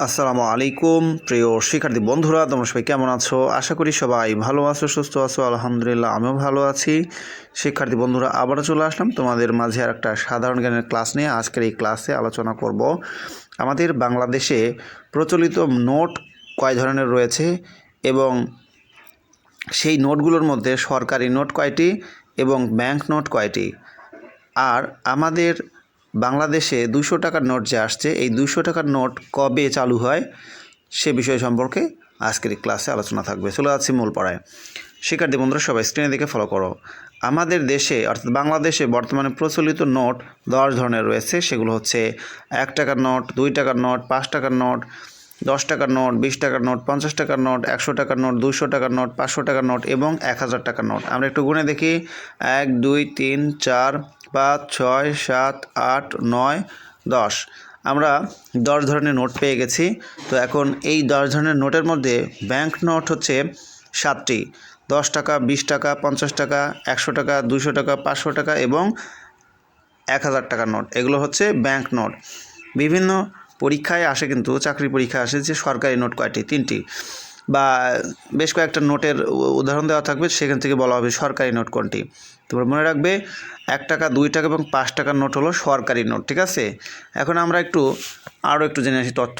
আসসালামু আলাইকুম প্রিয় শিক্ষার্থী বন্ধুরা, তোমরা সবাই কেমন আছো? আশা করি সবাই ভালো আছো, সুস্থ আছো। আলহামদুলিল্লাহ, আমিও ভালো আছি। শিক্ষার্থী বন্ধুরা, আবারও চলে আসলাম তোমাদের মাঝে আর একটা সাধারণ জ্ঞানের ক্লাস নিয়ে। আজকের এই ক্লাসে আলোচনা করব আমাদের বাংলাদেশে প্রচলিত নোট কয় ধরনের রয়েছে এবং সেই নোটগুলোর মধ্যে সরকারি নোট কয়টি এবং ব্যাংক নোট কয়টি। আর আমাদের বাংলাদেশে 200 টাকার নোট যে আসছে, এই 200 টাকার নোট কবে চালু হয় সে বিষয় সম্পর্কে আজকের এই ক্লাসে আলোচনা থাকবে। চলে যাচ্ছি মূল পড়ায়। শিক্ষার্থী বন্ধুরা, সবাই স্ক্রিনে দেখে ফলো করো। আমাদের দেশে অর্থাৎ বাংলাদেশে বর্তমানে প্রচলিত নোট 10 ধরনের রয়েছে। সেগুলো হচ্ছে 1 টাকার নোট, 2 টাকার নোট, 5 টাকার নোট, 10 টাকার নোট, 20 টাকার নোট, 50 টাকার নোট, 100 টাকার নোট, 200 টাকার নোট, 500 টাকার নোট এবং 1000 টাকার নোট। আমরা একটু গুনে দেখি। 1 2 3 4 5 6 7 8 9 10। আমরা 10 ধরনের নোট পেয়ে গেছি। তো এখন এই 10 ধরনের নোটের মধ্যে ব্যাংক নোট হচ্ছে 7টি। 10 টাকা, 20 টাকা, 50 টাকা, 100 টাকা, 200 টাকা, 500 টাকা এবং 1000 টাকার নোট। এগুলো হচ্ছে ব্যাংক নোট। বিভিন্ন পরীক্ষায় আসে, কিন্তু চাকরি পরীক্ষায় আসে যে সরকারি নোট কয়টি, 3টি বা বেশ কয়েকটা নোটের উদাহরণ দেওয়া থাকবে, সেখান থেকে বলা হবে সরকারি নোট কোনটি। তোমরা মনে রাখবে 1 টাকা, 2 টাকা এবং 5 টাকার নোট হলো সরকারি নোট, ঠিক আছে? এখন আমরা আরও একটু জেনে আসি তথ্য।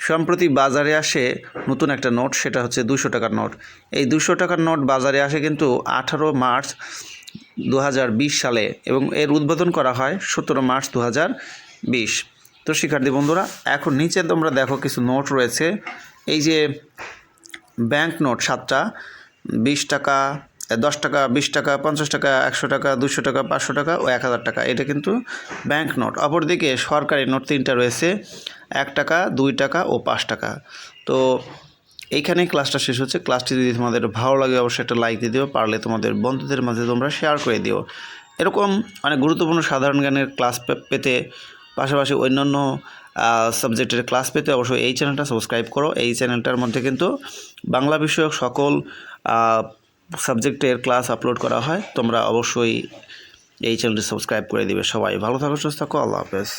সম্প্রতি বাজারে আসে নতুন একটা নোট, সেটা হচ্ছে 200 টাকার নোট। এই 200 টাকার নোট বাজারে আসে কিন্তু 18 মার্চ 2020 সালে এবং এর উদ্বোধন করা হয় 17 মার্চ 2020। তো শিক্ষার্থী বন্ধুরা, এখন নিচে তোমরা দেখো কিছু নোট রয়েছে। এই যে ব্যাংক নোট 7টা, 20 টাকা, 10 টাকা, 20 টাকা, 50 টাকা, 100 টাকা, 200 টাকা, 500 টাকা ও 1000 টাকা। এটা কিন্তু ব্যাংক নোট। অপরদিকে সরকারি নোট 3টা রয়েছে, 1 টাকা, 2 টাকা ও 5 টাকা। তো এইখানেই ক্লাসটা শেষ হচ্ছে। ক্লাসটি যদি তোমাদের ভালো লাগে অবশ্যই একটা লাইক দিয়ে দিও, পারলে তোমাদের বন্ধুদের মাঝে তোমরা শেয়ার করে দিও। এরকম অনেক গুরুত্বপূর্ণ সাধারণ জ্ঞানের ক্লাস পেতে, পাশাপাশি অন্যান্য সাবজেক্টের ক্লাস পেতে অবশ্যই এই চ্যানেলটা সাবস্ক্রাইব করো। এই চ্যানেলটার মধ্যে কিন্তু বাংলা বিষয়ক সকল সাবজেক্টের ক্লাস আপলোড করা হয়। তোমরা অবশ্যই এই চ্যানেলটি সাবস্ক্রাইব করে দিবে। সবাই ভালো থাকো, সুস্থ থাকো। আল্লাহ হাফেজ।